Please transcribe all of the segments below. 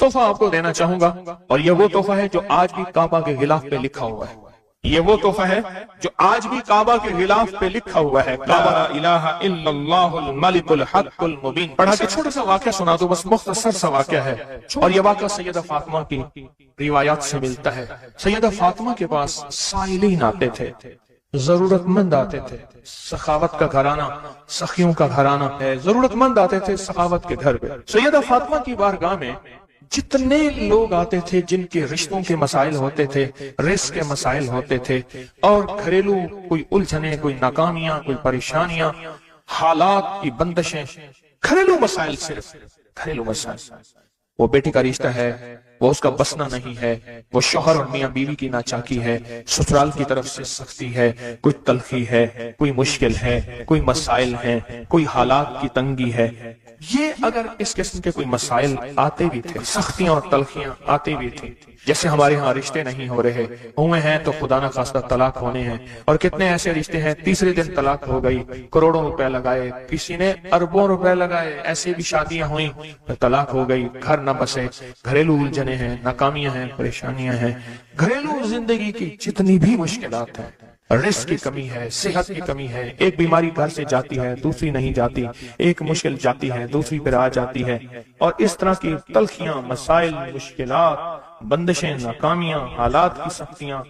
تحفہ آپ کو دینا چاہوں گا، اور یہ وہ تحفہ ہے جو آج بھی کعبہ کے غلاف پہ لکھا ہوا ہے۔ یہ وہ تحفہ ہے جو آج بھی کعبہ کے غلاف پہ لکھا ہوا ہے، لا الہ الا اللہ الملک الحق المبین۔ پڑھا کے چھوٹا سا واقعہ سنا دو، بس مختصر سا واقعہ ہے، اور یہ واقعہ سیدہ فاطمہ کی روایات سے ملتا ہے۔ سیدہ فاطمہ کے پاس سائلین آتے تھے، ضرورت مند آتے تھے، سخاوت کا گھرانہ، سخیوں کا گھرانہ ہے، ضرورت مند آتے تھے سخاوت کے گھر پہ۔ سیدہ فاطمہ کی بارگاہ میں جتنے لوگ آتے تھے جن کے رشتوں کے مسائل ہوتے تھے، رزق کے مسائل ہوتے تھے، اور گھریلو کوئی الجھنیں، کوئی ناکامیاں، کوئی پریشانیاں، حالات کی بندشیں، گھریلو مسائل، صرف گھریلو مسائل، وہ بیٹی کا رشتہ ہے، وہ اس کا بسنا نہیں ہے، وہ شوہر اور میاں بیوی کی ناچاکی ہے، سسرال کی طرف سے سختی ہے، کوئی تلخی ہے، کوئی مشکل ہے، کوئی مسائل ہیں، کوئی حالات کی تنگی ہے۔ یہ اگر اس قسم کے کوئی مسائل آتے بھی تھے، سختیاں اور تلخیاں آتی بھی تھی، جیسے ہمارے ہاں رشتے نہیں ہو رہے، ہوئے ہیں تو خدا نہ خواستہ طلاق ہونے ہیں، اور کتنے ایسے رشتے ہیں تیسرے دن طلاق ہو گئی، کروڑوں روپے لگائے، کسی نے اربوں روپے لگائے، ایسے بھی شادیاں ہوئیں، طلاق ہو گئی، گھر نہ بسے، گھریلو الجھنیں ہیں، ناکامیاں ہیں، پریشانیاں ہیں، گھریلو زندگی کی جتنی بھی مشکلات ہیں، رزق کی کمی ہے، صحت کی کمی ہے، ایک بیماری گھر سے جاتی ہے دوسری نہیں جاتی، ایک مشکل جاتی ہے دوسری پھر آ جاتی ہے، اور اس طرح کی تلخیاں، مسائل، مشکلات، بندشیں، ناکامیاں، حالات کی سختیاں،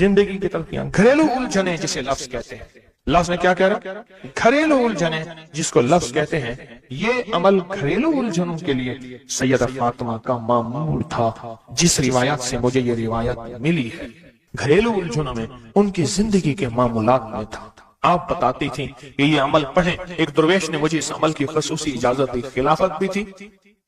زندگی کی تلخیاں، گھریلو الجھنیں جسے لفظ کہتے ہیں۔ لفظ نے کیا کہہ رہا؟ گھریلو الجھنیں جس کو لفظ کہتے ہیں۔ یہ عمل گھریلو الجھنوں کے لیے سیدہ فاطمہ کا معمول تھا، جس روایت سے مجھے یہ روایت ملی ہے۔ گھریلو الجھنوں میں ان کی زندگی کے معمولات میں تھا۔ آپ بتاتی تھیں کہ یہ عمل پڑھیں۔ ایک درویش نے مجھے اس عمل کی خصوصی اجازت دی، خلافت بھی تھی،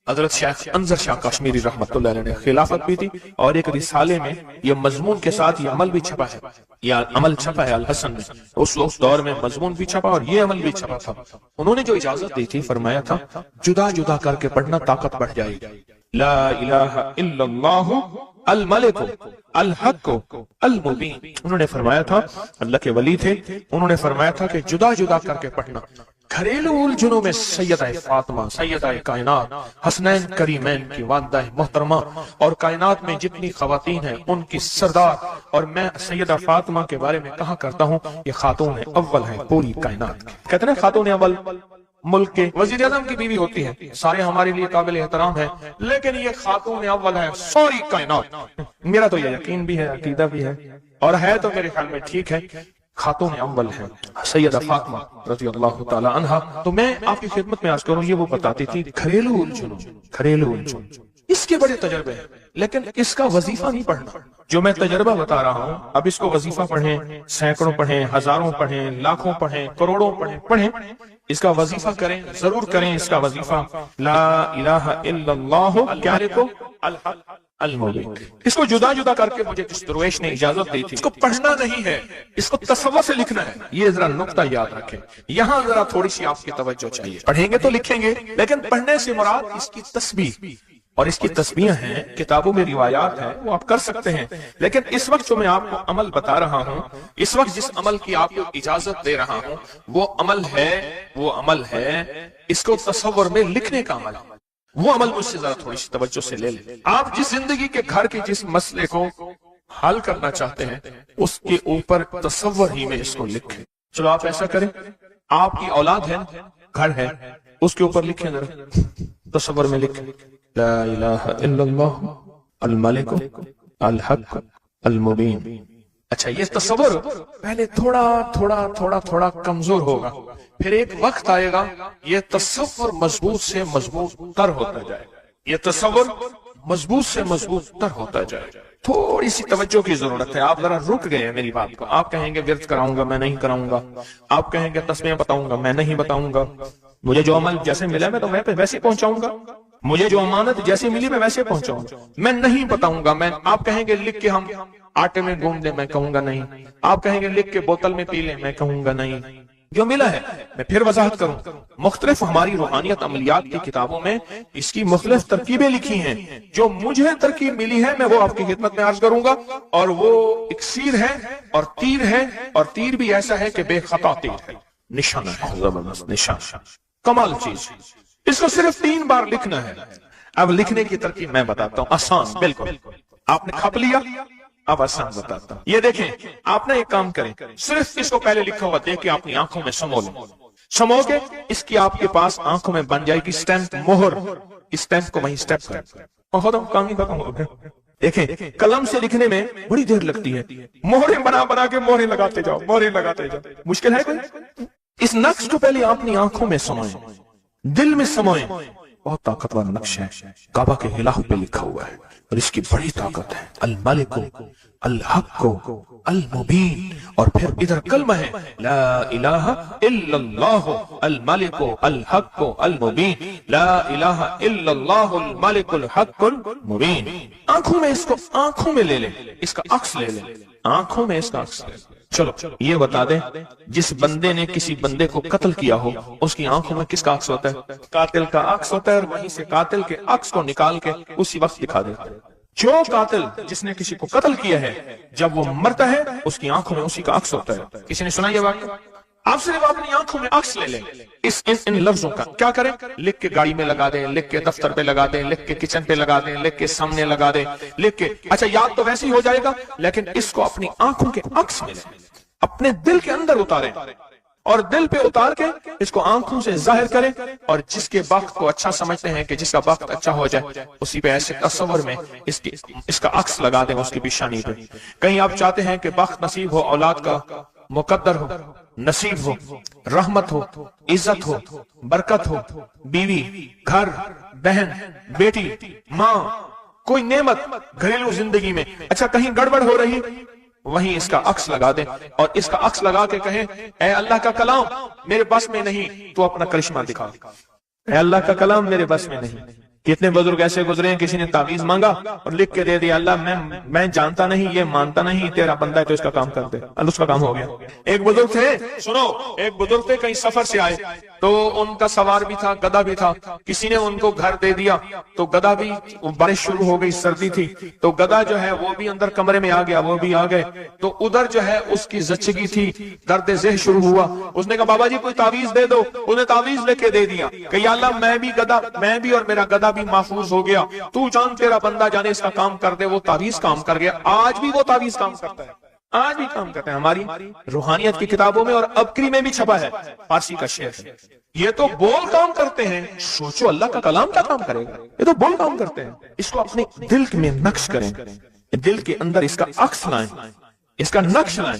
حضرت شیخ انظر شاہ کشمیری رحمت اللہ علیہ نے خلافت بھی تھی، اور ایک رسالے میں یہ مضمون کے ساتھ یہ عمل بھی چھپا ہے، یہ عمل چھپا ہے الحسن میں، اس دور میں مضمون بھی چھپا اور یہ عمل بھی چھپا تھا۔ انہوں نے جو اجازت دی تھی، فرمایا تھا جدا جدا کر کے پڑھنا طاقت بڑھ جائے گی۔ لا الہ الا اللہ الملک الحق المبین۔ انہوں نے فرمایا تھا، اللہ کے ولی تھے، انہوں نے فرمایا تھا کہ جدا جدا کر کے پڑھنا۔ گھریلو الجھنوں میں سیدہ فاطمہ، سیدہ کائنات، حسنین کریمین کی والدہ محترمہ، اور کائنات میں جتنی خواتین ہیں ان کی سردار، اور میں سیدہ فاطمہ کے بارے میں کہا کرتا ہوں یہ خاتون اول ہے پوری کائنات کی۔ کہتے ہیں خاتون اول ملک کے وزیر اعظم کی بیوی ہوتی ہے، سارے ہمارے لیے قابل احترام ہے، لیکن یہ خاتون اول ہے ساری کائنات۔ میرا تو یہ یقین بھی ہے، عقیدہ بھی ہے، اور ہے تو میرے خیال میں ٹھیک ہے، خاتون اول ہے سیدہ فاطمہ رضی اللہ تعالی عنہا۔ تو میں آپ کی خدمت میں عرض کروں، یہ وہ بتاتی تھی گھریلو الجھن، اس کے بڑے تجربے ہیں، لیکن اس کا وظیفہ نہیں پڑھنا۔ جو میں تجربہ بتا رہا ہوں، اب اس کو وظیفہ پڑھیں، سینکڑوں پڑھیں، ہزاروں پڑھیں، لاکھوں پڑھیں، کروڑوں پڑھیں، اس کا وظیفہ کریں، ضرور کریں اس کا وظیفہ۔ لا الہ الا اللہ کیا لکھو؟ الحق المبین۔ اس کو جدا جدا کر کے مجھے جس درویش نے اجازت دی تھی، اس کو پڑھنا نہیں ہے، اس کو تصور سے لکھنا ہے۔ یہ ذرا نقطہ یاد رکھیں، یہاں ذرا تھوڑی سی آپ کی توجہ چاہیے۔ پڑھیں گے تو لکھیں گے، لیکن پڑھنے سے مراد اس کی تسبیح، اور اس کی تسبیح ہیں، کتابوں میں روایات ہیں، وہ آپ کر سکتے ہیں، لیکن اس وقت جو میں آپ کو عمل بتا رہا ہوں، اس وقت جس عمل کی آپ کو اجازت دے رہا ہوں، وہ عمل ہے اس کو تصور میں لکھنے کا عمل۔ وہ عمل مجھ سے ذرا تھوڑی سی توجہ سے لے لیں۔ آپ جس زندگی کے گھر کے جس مسئلے کو حل کرنا چاہتے ہیں، اس کے اوپر تصور ہی میں اس کو لکھیں۔ چلو آپ ایسا کریں، آپ کی اولاد ہے، گھر ہے، اس کے اوپر لکھیں، ذرا تصور میں لکھیں، لا الہ الا اللہ الملک الحق المبین۔ اچھا، یہ تصور پہلے تھوڑا کمزور ہوگا، پھر ایک وقت آئے گا یہ تصور مضبوط سے مضبوط تر ہوتا جائے گا، یہ تصور مضبوط سے مضبوط تر ہوتا جائے گا۔ تھوڑی سی توجہ کی ضرورت ہے، آپ ذرا رک گئے ہیں میری بات کو۔ آپ کہیں گے ورد کراؤں گا، میں نہیں کراؤں گا، آپ کہیں گے تسبیح بتاؤں گا، میں نہیں بتاؤں گا، مجھے جو عمل جیسے ملا میں تو میں ویسے پہنچاؤں گا، مجھے جو امانت جیسے ملی میں ویسے پہنچاؤں گا، میں نہیں بتاؤں گا۔ آپ کہیں گے لکھ کے ہم آٹے میں گھوم دیں، میں کہوں گا نہیں۔ آپ کہیں گے لکھ کے بوتل میں پی لیں، میں کہوں گا نہیں۔ جو ملا ہے میں پھر وضاحت کروں، مختلف ہماری روحانیت عملیات کی کتابوں میں اس کی مختلف ترکیبیں لکھی ہیں، جو مجھے ترکیب ملی ہے میں وہ آپ کی خدمت میں عرض کروں گا، اور وہ اکسیر ہے اور تیر ہے، اور تیر بھی ایسا ہے کہ بے خطا تیر ہے، نشانہ ہے، زبردست نشان، کمال چیز۔ اس کو صرف 3 بار لکھنا ہے۔ اب لکھنے کی ترکیب میں بتاتا ہوں، آسان بالکل، آپ نے کھپ لیا، اب آسان بتاتا ہوں۔ یہ دیکھیں، آپ نے ایک کام کریں، صرف اس کو پہلے لکھا ہوا دیکھ کے اپنی آنکھوں میں سمو لیں، سمو کے اس کی آپ کے پاس آنکھوں میں بن جائے گی سٹیمپ، مہر، اسٹیمپ کو وہیں سٹیپ کریں۔ بہت کام ہی ختم ہو گیا۔ دیکھیں، قلم سے لکھنے میں بڑی دیر لگتی ہے، مہریں بنا بنا کے مہریں لگاتے جاؤ، مہریں لگاتے جاؤ، مشکل ہے کوئی؟ اس نقش کو پہلے اپنی آنکھوں میں سمائیں، دل میں سمائیں۔ بہت طاقتور نقش ہے، کعبہ کے غلاف پہ لکھا ہوا ہے اور اس کی بڑی طاقت ہے، الملک الحق المبین، اور پھر ادھر کلمہ ہے لا الہ الا اللہ الملک الحق المبین، لا الہ الا اللہ الملک الحق المبین۔ آنکھوں میں اس کو آنکھوں میں لے لیں، اس کا عکس لے لیں، آنکھوں میں اس کا عکس لے لیں۔ چلو یہ بتا دیں، جس بندے نے کسی بندے کو قتل کیا ہو اس کی آنکھوں میں کس کا عکس ہوتا ہے؟ قاتل کا عکس ہوتا ہے، اور وہیں سے قاتل کے عکس کو نکال کے اسی وقت دکھا دیتا ہے۔ جو قاتل جس نے کسی کو قتل کیا ہے جب وہ مرتا ہے اس کی آنکھوں میں اسی کا عکس ہوتا ہے۔ کسی نے سنا یہ واقعہ؟ آپ صرف اپنی آنکھوں میں عکس لے لیں ان لفظوں کا، کیا کریں؟ لکھ کے گاڑی میں لگا دیں، لکھ کے دفتر پہ لگا دیں، لکھ کے کچن پہ لگا دیں، لکھ کے سامنے لگا دیں، لکھ کے، اچھا یاد تو ویسے ہی ہو جائے گا، لیکن اس کو اپنی آنکھوں کے عکس میں لیں، اپنے دل کے اندر اتاریں، اور دل پہ اتار کے اس کو آنکھوں سے ظاہر کریں، اور جس کے وقت کو اچھا سمجھتے ہیں کہ جس کا وقت اچھا ہو جائے اسی پہ ایسے تصور میں اس کا عکس لگا دیں اس کی پیشانی پہ۔ کہیں آپ چاہتے ہیں کہ وقت نصیب ہو، اولاد کا مقدر ہو، نصیب ہو، رحمت ہو، عزت ہو، برکت ہو، بیوی، گھر، بہن، بیٹی، ماں، کوئی نعمت گھریلو زندگی میں، اچھا کہیں گڑبڑ ہو رہی، وہیں اس کا عکس لگا دیں، اور اس کا عکس لگا کے کہیں اے اللہ کا کلام میرے بس میں نہیں، تو اپنا کرشمہ دکھا۔ اے اللہ کا کلام میرے بس میں نہیں۔ کتنے بزرگ ایسے گزرے ہیں، کسی نے تعویذ مانگا اور لکھ کے دے دیا، اللہ میں جانتا نہیں، یہ مانتا نہیں، تیرا بندہ ہے تو اس کا کام کر دے، اللہ اس کا کام ہو گیا۔ ایک بزرگ تھے، سنو، ایک بزرگ تھے کہیں سفر سے آئے، تو ان کا سوار بھی تھا، گدھا بھی تھا، کسی نے ان کو گھر دے دیا، تو گدھا بھی، بارش شروع ہو گئی، سردی تھی، تو گدھا جو ہے وہ بھی اندر کمرے میں آ گیا، وہ بھی آ گئے، تو ادھر جو ہے اس کی زچگی تھی، درد ذہن شروع ہوا، اس نے کہا بابا جی کوئی تعویذ دے دو، انہیں تعویذ لے کے دے دیا کہ یا اللہ میں بھی اور میرا گدھا بھی محفوظ ہو گیا، تو جان تیرا بندہ جانے اس کا کام کر دے۔ وہ تعویذ کام کر گیا، آج بھی وہ تعویذ کام کرتا ہے، آج بھی کام کرتے ہیں۔ ہماری روحانیت کی کتابوں میں اور ابکری میں بھی چھپا ہے، فارسی کا شعر ہے۔ یہ تو بول کام کرتے ہیں، سوچو اللہ کا کلام کیا کام کرے گا؟ یہ تو بول کام کرتے ہیں۔ اس کو اپنے دل میں نقش کریں، دل کے اندر اس کا عکس لائیں، اس کا نقش لائیں۔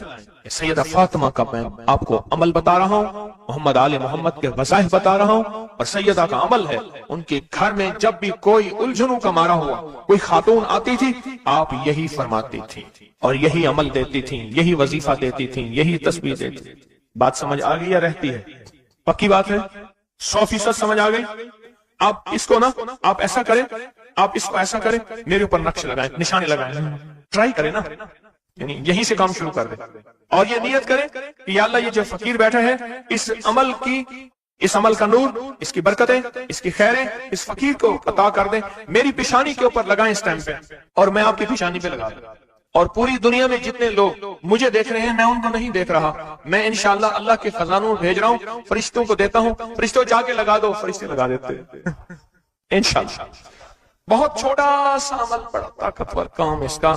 سیدہ فاطمہ کا میں آپ کو عمل بتا رہا ہوں، محمد آل محمد کے وظائف بتا رہا ہوں، اور سیدہ کا عمل ہے، ان کے گھر میں جب بھی کوئی الجھنوں کا مارا ہوا، کوئی خاتون آتی تھی، آپ یہی فرماتی تھی اور یہی عمل دیتی تھی، یہی وظیفہ دیتی تھی، یہی تسبیح دیتی تھی۔ بات سمجھ آ گئی یا رہتی ہے؟ پکی بات ہے، 100% سمجھ آ گئی؟ آپ اس کو نا، آپ ایسا کریں، آپ اس کو ایسا کریں، میرے اوپر نقش لگائیں، نشانے لگائیں، ٹرائی کریں نا، یعنی یہیں سے کام شروع کر دیں، اور یہ نیت کریں کہ یا اللہ یہ جو فقیر بیٹھا ہے، اس عمل کا نور، اس کی برکتیں، اس کی خیریں اس فقیر کو عطا کر دیں، میری پیشانی کے اوپر لگائیں اس ٹائم پہ، اور میں آپ کی پیشانی پہ لگا دوں، اور پوری دنیا میں جتنے لوگ مجھے دیکھ رہے ہیں میں ان کو نہیں دیکھ رہا، میں انشاءاللہ اللہ کے خزانوں بھیج رہا ہوں، فرشتوں کو دیتا ہوں، فرشتوں جا کے لگا دو، فرشتے لگا دیتے ہیں انشاءاللہ۔ بہت چھوٹا سا عمل، بڑا طاقتور کام اس کا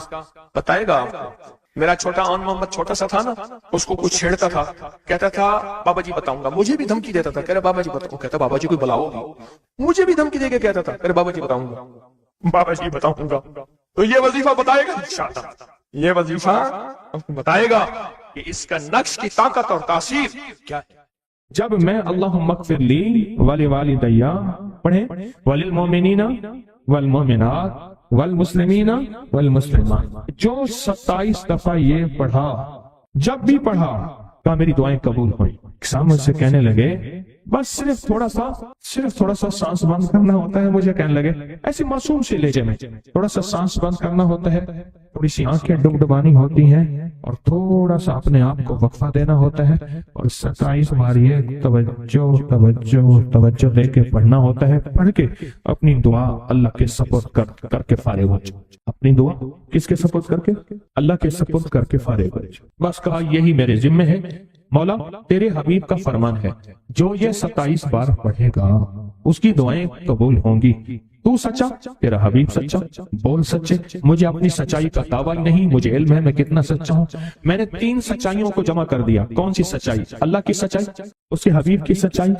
بتائے گا آپ کو۔ میرا چھوٹا آن محمد چھوٹا سا تھا نا، اس کو کچھ چھیڑتا تھا، کہتا تھا بابا جی بتاؤں گا، مجھے بھی دھمکی دیتا تھا، کہہ رہا بابا جی بتاؤں، کہتا بابا جی کوئی بلا ہوگی، مجھے بھی دھمکی دے کے کہتا تھا، کہہ رہا بابا جی بتاؤں گا، بابا جی بتاؤں گا۔ تو یہ وظیفہ بتائے گا انشاءاللہ، یہ وظیفہ بتائے گا کہ اس کا نقش کی طاقت اور تاثیر کیا ہے۔ جب میں اللہم اغفر لی ولوالدی پڑھیں، وللمؤمنین والمؤمنات والمسلمین والمسلمات، جو 27 دفعہ یہ پڑھا، جب بھی پڑھا کہا میری دعائیں قبول ہوئی۔ سامنے سے کہنے لگے بس صرف تھوڑا سا سانس بند کرنا ہوتا ہے، مجھے کہنے لگے ایسی معصوم سے لہجے میں تھوڑا سا سانس بند کرنا ہوتا ہے، تھوڑی سی آنکھیں ڈبڈبانی ہوتی ہیں، اور تھوڑا سا اپنے آپ کو وقفہ دینا ہوتا ہے، اور 27 بار یہ توجہ دے کے پڑھنا ہوتا ہے۔ پڑھ کے اپنی دعا اللہ کے سپرد کر کے فارغ ہو جائے، اپنی دعا کس کے سپرد کر کے؟ اللہ کے سپرد کر کے فارغ ہو جائے۔ بس کہا یہی میرے ذمہ ہے مولا، تیرے حبیب کا فرمان ہے جو یہ 27 بار پڑھے گا اس کی دعائیں قبول ہوں گی۔ تو سچا، تیرا حبیب سچا، بول سچے، مجھے اپنی سچائی کا دعویٰ نہیں، مجھے علم ہے میں کتنا سچا ہوں۔ میں نے 3 سچائیوں کو جمع کر دیا۔ کون سی سچائی؟ اللہ کی سچائی، اس کے حبیب کی سچائی،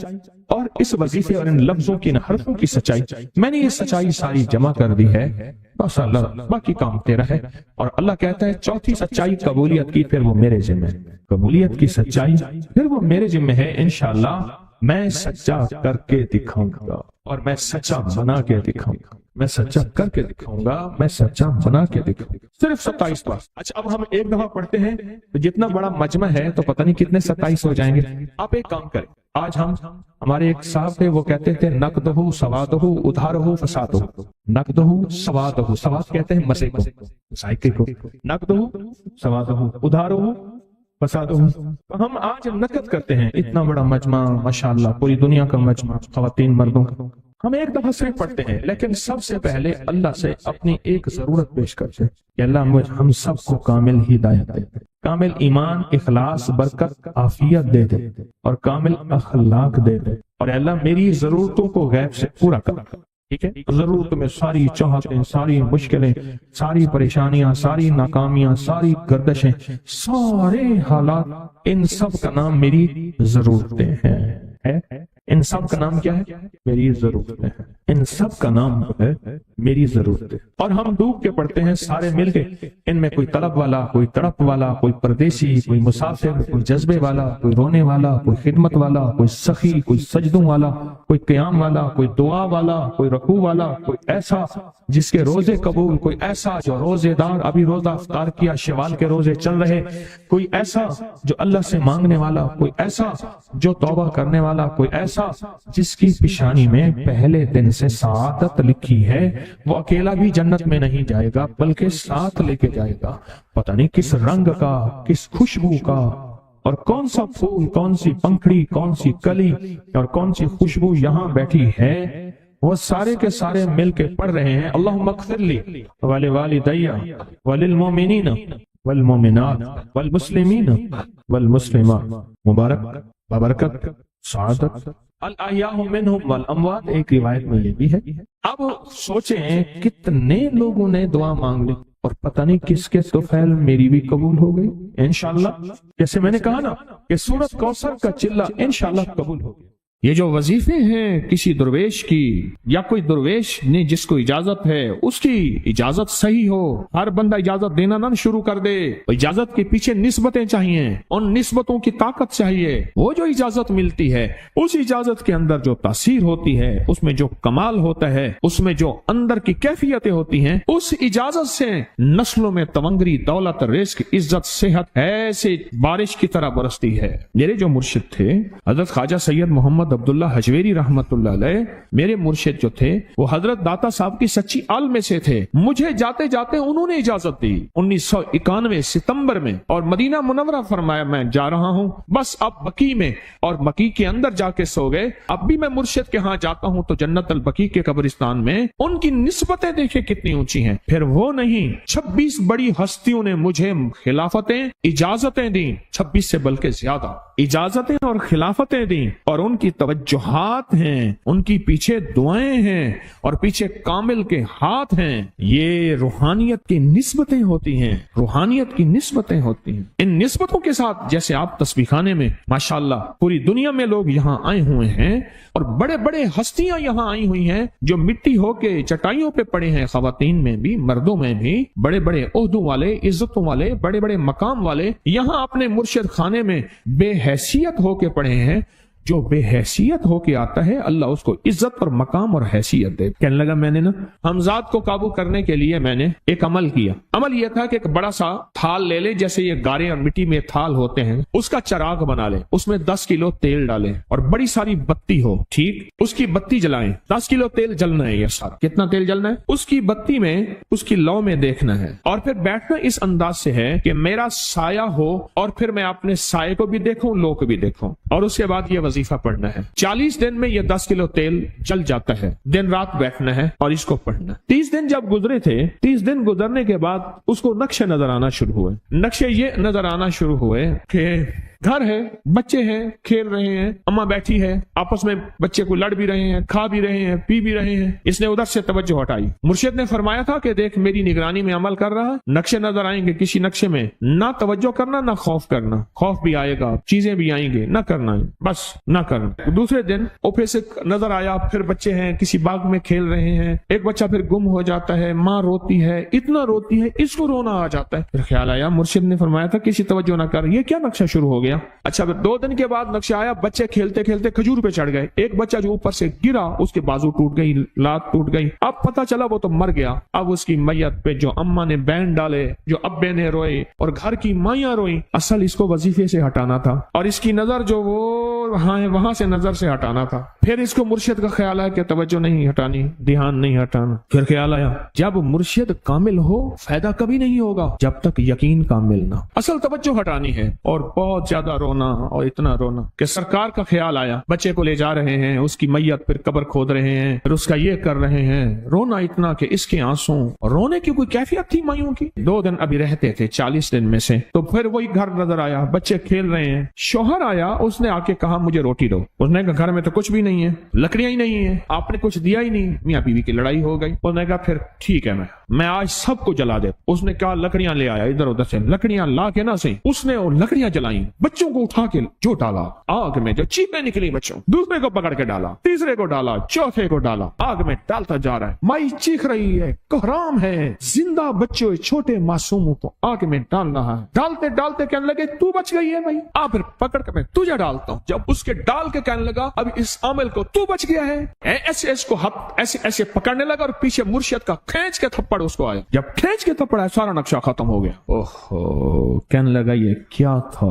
اور اس وظیفے اور ان لفظوں کی، ان حرفوں کی سچائی۔ میں نے یہ سچائی ساری جمع کر دی ہے، بس اللہ باقی کام تیرا ہے۔ اور اللہ کہتا ہے چوتھی سچائی قبولیت کی، پھر وہ میرے ذمہ ہے۔ قبولیت کی سچائی پھر وہ میرے ذمہ ہے، انشاءاللہ میں سچا کر کے دکھاؤں گا، اور میں سچا بنا کے دکھاؤں گا، میں سچا کر کے دکھاؤں گا، میں سچا بنا کے دکھاؤں گا۔ صرف 27 بار۔ اچھا اب ہم ایک دفعہ پڑھتے ہیں تو جتنا بڑا مجمع ہے تو پتہ نہیں کتنے 27 ہو جائیں گے۔ آپ ایک کام کریں، آج ہمارے ایک صاحب تھے، وہ کہتے تھے نقدہ سوادہ ادھارہ فسادہ۔ نقدہ سوادہ، سواد کہتے ہیں مسے کو، ذائقے کو، نقدہ سوادہ ادھارہ فسادہ۔ ہم آج نقد کرتے ہیں اتنا بڑا مجمع، ماشاءاللہ پوری دنیا کا مجمع، خواتین مردوں کا۔ ہم ایک دفعہ صرف پڑھتے ہیں، لیکن سب سے پہلے اللہ سے اپنی ایک ضرورت پیش کرتے ہیں کہ اللہ ہم سب کو کامل ہدایت دے دے، کامل ایمان، اخلاص، برکت، عافیت دے دے، اور کامل اخلاق دے دے، اور اللہ میری ضرورتوں کو غیب سے پورا کر۔ ٹھیک ہے، ضرورت میں ساری چاہتیں، ساری مشکلیں، ساری پریشانیاں، ساری ناکامیاں، ساری گردشیں، سارے حالات، ان سب کا نام میری ضرورتیں ہیں۔ ان سب کا نام کیا ہے؟ میری ضرورتیں ہیں۔ ان سب کا نام ہے میری ضرورتیں۔ اور ہم ڈوب کے پڑھتے ہیں سارے مل کے، ان میں کوئی طلب والا، کوئی تڑپ والا، کوئی پردیسی، کوئی مسافر، کوئی جذبے والا، کوئی رونے والا، کوئی خدمت والا، کوئی سخی، کوئی سجدوں والا، کوئی قیام والا، کوئی دعا والا، کوئی رکوع والا، کوئی ایسا جس کے روزے قبول، کوئی ایسا جو روزے دار، ابھی روزہ افطار کیا، شوال کے روزے چل رہے، کوئی ایسا جو اللہ سے مانگنے والا، کوئی ایسا جو توبہ کرنے والا، کوئی ایسا جس کی پیشانی میں پہلے دن سے سعادت لکھی ہے، وہ اکیلا بھی جنت میں نہیں جائے گا بلکہ ساتھ لے کے جائے گا، پتہ نہیں کس رنگ کا، کس خوشبو کا، اور کون سا پھول، کون سی پنکھڑی، کون سی کلی اور کون سی خوشبو یہاں بیٹھی ہے، وہ سارے کے سارے مل کے پڑھ رہے ہیں اللہم اغفر لی ولوالدی وللمؤمنین والمؤمنات والمسلمین والمسلمات، مبارک، بابرکت، سعادت، الاحیاء منہم والاموات۔ ایک روایت میں یہ بھی ہے۔ اب سوچیں کتنے لوگوں نے دعا مانگ لی، اور پتہ نہیں کس کے طفیل میری بھی قبول ہو گئی انشاءاللہ۔ جیسے میں نے کہا نا کہ سورۃ کوثر کا چلہ انشاءاللہ قبول ہو گیا۔ یہ جو وظیفے ہیں کسی درویش کی، یا کوئی درویش نے جس کو اجازت ہے اس کی اجازت صحیح ہو، ہر بندہ اجازت دینا نہ شروع کر دے، اجازت کے پیچھے نسبتیں چاہیے، ان نسبتوں کی طاقت چاہیے۔ وہ جو اجازت ملتی ہے، اس اجازت کے اندر جو تاثیر ہوتی ہے، اس میں جو کمال ہوتا ہے، اس میں جو اندر کی کیفیتیں ہوتی ہیں، اس اجازت سے نسلوں میں تونگری، دولت، رزق، عزت، صحت ایسے بارش کی طرح برستی ہے۔ میرے جو مرشد تھے حضرت خواجہ سید محمد عبداللہ حجویری رحمت اللہ علیہ، میرے مرشد جو تھے وہ حضرت داتا صاحب کی سچی آل میں سے تھے۔ مجھے جاتے جاتے انہوں نے اجازت دی 1991 ستمبر میں، اور مدینہ منورہ فرمایا میں جا رہا ہوں، بس اب بقی میں، اور بقی کے اندر جا کے سو گئے۔ اب بھی میں مرشد کے ہاں جاتا ہوں تو جنت البقیع کے قبرستان میں ان کی نسبتیں دیکھیں کتنی اونچی ہیں۔ پھر وہ نہیں، 26 بڑی ہستیوں نے مجھے خلافتیں، اجازتیں دیں، 26 سے بلکہ زیادہ اجازتیں اور خلافتیں دیں، اور ان کی توجہات ہیں، ان کی پیچھے دعائیں ہیں، اور پیچھے کامل کے ہاتھ ہیں۔ یہ روحانیت کی نسبتیں ہوتی ہیں، روحانیت کی نسبتیں ہوتی ہیں۔ ان نسبتوں کے ساتھ جیسے آپ تسبیح خانے میں ماشاءاللہ پوری دنیا میں لوگ یہاں آئے ہوئے ہیں، اور بڑے بڑے ہستیاں یہاں آئی ہوئی ہیں جو مٹی ہو کے چٹائیوں پہ پڑے ہیں، خواتین میں بھی، مردوں میں بھی، بڑے بڑے عہدوں والے، عزتوں والے، بڑے بڑے مقام والے یہاں اپنے مرشد خانے میں بے حیثیت ہو کے پڑے ہیں۔ جو بے حیثیت ہو کے آتا ہے اللہ اس کو عزت اور مقام اور حیثیت دے۔ کہنے لگا میں نے نا حمزات کو قابو کرنے کے لیے میں نے ایک عمل کیا۔ عمل یہ تھا کہ ایک بڑا سا تھال لے لے، جیسے یہ گارے اور مٹی میں تھال ہوتے ہیں، اس کا چراغ بنا لے، اس میں 10 کلو تیل ڈالیں اور بڑی ساری بتی ہو، ٹھیک، اس کی بتی جلائیں، 10 کلو تیل جلنا ہے۔ یہ سارا کتنا تیل جلنا ہے؟ اس کی بتی میں، اس کی لو میں دیکھنا ہے، اور پھر بیٹھنا اس انداز سے ہے کہ میرا سایہ ہو، اور پھر میں اپنے سائے کو بھی دیکھوں، لو کو بھی دیکھوں، اور اس کے بعد یہ وظیفہ پڑھنا ہے۔ 40 دن میں یہ 10 کلو تیل جل جاتا ہے۔ دن رات بیٹھنا ہے اور اس کو پڑھنا۔ 30 دن جب گزرے تھے، 30 دن گزرنے کے بعد اس کو نقشے نظر آنا شروع ہوئے۔ نقشے یہ نظر آنا شروع ہوئے کہ گھر ہے، بچے ہیں، کھیل رہے ہیں، اماں بیٹھی ہے، آپس میں بچے کو لڑ بھی رہے ہیں، کھا بھی رہے ہیں، پی بھی رہے ہیں، اس نے ادھر سے توجہ ہٹائی۔ مرشد نے فرمایا تھا کہ دیکھ میری نگرانی میں عمل کر رہا، نقشے نظر آئیں گے، کسی نقشے میں نہ توجہ کرنا نہ خوف کرنا، خوف بھی آئے گا، چیزیں بھی آئیں گے، نہ کرنا، بس نہ کرنا۔ دوسرے دن اوپے سے نظر آیا، پھر بچے ہیں کسی باغ میں کھیل رہے ہیں، ایک بچہ پھر گم ہو جاتا ہے، ماں روتی ہے، اتنا روتی ہے اس کو رونا آ جاتا ہے۔ پھر خیال آیا مرشد نے فرمایا تھا کسی توجہ نہ کر، یہ کیا نقشہ شروع ہو گیا؟ اچھا پھر 2 دن کے بعد نقشہ آیا، بچے کھیلتے کھیلتے کھجور پہ چڑھ گئے، ایک بچہ جو اوپر سے گرا اس کے بازو ٹوٹ گئی، لات ٹوٹ گئی، اب پتہ چلا وہ تو مر گیا۔ اب اس کی میت پہ جو اماں نے بین ڈالے، جو ابے نے روئے اور گھر کی مائیاں روئیں، اصل اس کو وظیفے سے ہٹانا تھا اور اس کی نظر جو وہ وہاں سے نظر سے ہٹانا تھا۔ پھر اس کو مرشد کا خیال آیا کہ توجہ نہیں ہٹانی، دھیان نہیں ہٹانا۔ پھر خیال آیا جب مرشد کامل ہو فائدہ کبھی نہیں ہوگا جب تک یقین کامل نہ، اصل توجہ ہٹانی ہے۔ اور بہت زیادہ رونا اور اتنا رونا کہ سرکار کا خیال آیا، بچے کو لے جا رہے ہیں، اس کی میت پھر قبر کھود رہے ہیں، پھر اس کا یہ کر رہے ہیں، رونا اتنا کہ اس کے آنسوں، رونے کی کوئی کیفیت تھی مائیوں کی۔ 2 دن ابھی رہتے تھے 40 دن میں سے، تو پھر وہی گھر نظر آیا، بچے کھیل رہے ہیں، شوہر آیا، اس نے آ کے کہا مجھے روٹی دو۔ اس نے کہا گھر میں تو کچھ بھی نہیں ہے، لکڑیاں ہی نہیں ہیں، آپ نے کچھ دیا ہی نہیں۔ میاں بیوی کی لڑائی ہو گئی۔ اس نے کہا پھر ٹھیک ہے میں آج سب کو جلا دے۔ اس نے کہا لکڑیاں لے آیا، ادھر ادھر سے لکڑیاں لا کے نہ سے اس نے وہ لکڑیاں جلائیں، بچوں کو اٹھا کے جو ڈالا آگ میں، جو چیخیں نکلی بچوں، دوسرے کو پکڑ کے ڈالا، تیسرے کو ڈالا، چوتھے کو ڈالا، آگ میں ڈالتا جا رہا ہے۔ مائی چیخ رہی ہے، کوہرام ہے، زندہ بچوں چھوٹے معصوموں کو آگ میں ڈال رہا ہے۔ ڈالتے ڈالتے کہنے لگے تو بچ گئی ہے بھائی، پھر پکڑ کے میں تجھے ڈالتا ہوں۔ جب اس کے ڈال کے کہنے لگا اب اس عامل کو تو بچ گیا ہے، ایسے اس کو ایسے ایسے پکڑنے لگا اور پیچھے مرشد کا کھینچ کے تھپڑ اس کو آیا۔ جب کھینچ کے تھپڑ آیا سارا نقشہ ختم ہو گیا۔ اوہو، کہنے لگا یہ کیا تھا؟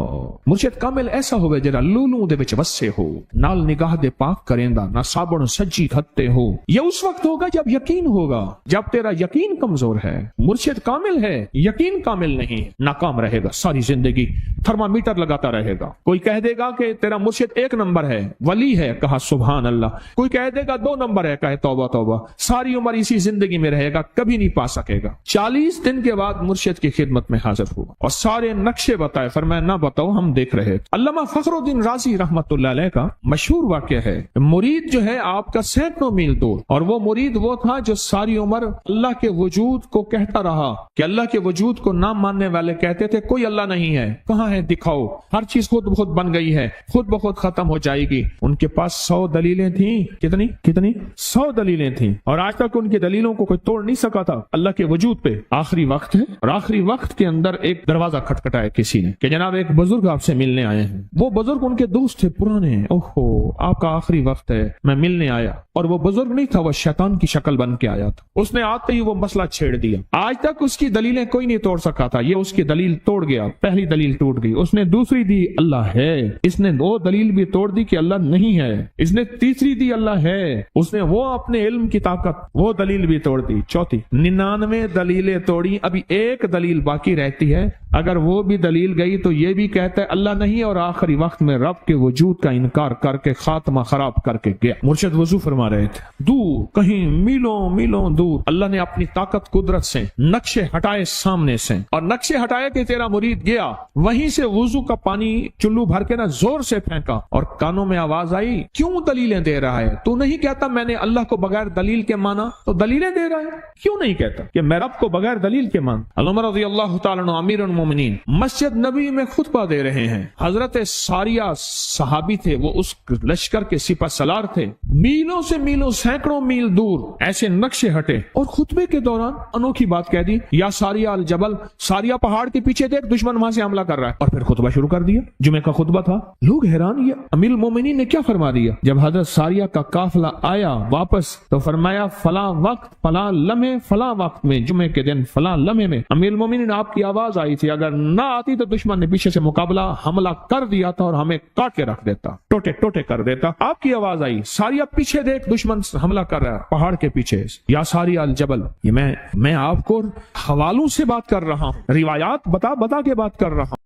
مرشد کامل ایسا ہوئے جرا لولوں دے وچ وسے ہو، نال نگاہ دے پاک کریندا، نہ صابن سجی کھتے ہو۔ یہ اس وقت ہوگا جب یقین ہوگا، جب تیرا یقین کمزور ہے۔ مرشد کامل ہے، یقین کامل نہیں ہے، ناکام رہے گا ساری زندگی، تھرمامیٹر لگاتا رہے گا۔ کوئی کہہ دے گا کہ تیرا مرشد 1 نمبر ہے، ولی ہے، کہا سبحان اللہ۔ کوئی کہہ دے گا 2 نمبر ہے، کہے توبہ توبہ۔ ساری عمر اسی زندگی میں رہے گا، کبھی نہیں پا سکے گا۔ 40 دن کے بعد مرشد کی خدمت میں حاضر ہوا اور سارے نقشے بتائے، فرمایا نہ بتاؤ ہم دیکھ رہے تھے۔ علامہ فخر الدین رازی رحمت اللہ علیہ کا مشہور واقعہ ہے، مرید جو ہے آپ کا سینکڑوں میل دور، اور وہ مرید وہ تھا جو ساری عمر اللہ کے وجود کو کہتا رہا کہ اللہ کے وجود کو نہ ماننے والے کہتے تھے کوئی اللہ نہیں ہے، کہاں ہے دکھاؤ، ہر چیز خود بخود بن گئی ہے، خود بخود ختم ہو جائے گی۔ ان کے پاس 100 دلیلیں تھیں، کتنی 100 دلیلیں تھیں، اور آج تک ان کی دلیلوں کو کوئی توڑ نہیں سکا تھا اللہ کے وجود پہ۔ آخری وقت ہے اور آخری وقت کے اندر ایک دروازہ کھٹکھٹایا کسی نے کہ جناب ایک بزرگ آپ سے ملنے آئے ہیں۔ وہ بزرگ ان کے دوست تھے پرانے، اوہو آپ کا آخری وقت ہے، میں ملنے آیا۔ اور وہ بزرگ نہیں تھا، وہ شیطان کی شکل بن کے آیا تھا۔ اس نے آتے ہی وہ مسئلہ چھیڑ دیا، آج تک اس کی دلیلیں کوئی نہیں توڑ سکا تھا، یہ اس کی دلیل توڑ گیا۔ پہلی دلیل ٹوٹ گئی، اس نے دوسری دی اللہ ہے، اس نے 2 دلیل بھی توڑ دی کہ اللہ نہیں ہے، اس نے تیسری دی اللہ ہے، اس نے وہ اپنے علم کی طاقت وہ دلیل بھی توڑ دی۔ چوتھی 99 دلیلیں توڑی، ابھی ایک دلیل باقی رہتی ہے، اگر وہ بھی دلیل گئی تو یہ بھی کہتا ہے اللہ نہیں، اور آخری وقت میں رب کے وجود کا انکار کر کے خاتمہ خراب کر کے گیا۔ مرشد وضو فرما رہے تھے، دور کہیں میلوں میلوں دور اللہ نے اپنی طاقت قدرت سے نقشے ہٹائے سامنے سے، اور نقشے ہٹائے کہ تیرا مرید گیا، وہیں سے وضو کا پانی چلو بھر کے نا زور سے پھینکا، اور کانوں میں آواز آئی کیوں دلیلیں دے رہا ہے؟ تو نہیں کہتا میں نے اللہ کو بغیر دلیل کے مانا، تو دلیلیں دے رہا ہے؟ کیوں نہیں کہتا کہ میں رب کو بغیر دلیل کے مان؟ عمر رضی اللہ تعالیٰ عنہ امیر المومنین مسجد نبی میں خطبہ دے رہے ہیں، حضرت ساریہ صحابی تھے، وہ اس لشکر کے سپہ سالار تھے، میلوں سے میلوں سینکڑوں میل دور ایسے نقشے ہٹے، اور خطبے کے دوران انوکھی بات کہہ دی، یا ساریہ الجبل، ساریہ پہاڑ کے پیچھے دیکھ دشمن وہاں سے حملہ کر رہا ہے، اور پھر خطبہ شروع کر دیا۔ جمعہ کا خطبہ تھا، لوگ حیران، یہ امیر المومنین نے کیا فرما دیا؟ جب حضرت ساریہ کا قافلہ آیا واپس تو فرمایا فلاں وقت فلاں لمحے فلاں وقت میں، جمعے کے دن فلاں لمحے میں امیر المومنین آپ کی آواز آئی تھی، اگر نہ آتی تو دشمن نے پیچھے سے مقابلہ حملہ کر دیا تھا اور ہمیں کاٹ کے رکھ دیتا، ٹوٹے ٹوٹے کر دیتا۔ آپ کی آواز آئی، ساریہ پیچھے دیکھ دشمن حملہ کر رہا ہے پہاڑ کے پیچھے، یا ساریہ الجبل۔ یہ میں آپ کو حوالوں سے بات کر رہا ہوں، روایات بتا بتا کے بات کر رہا ہوں۔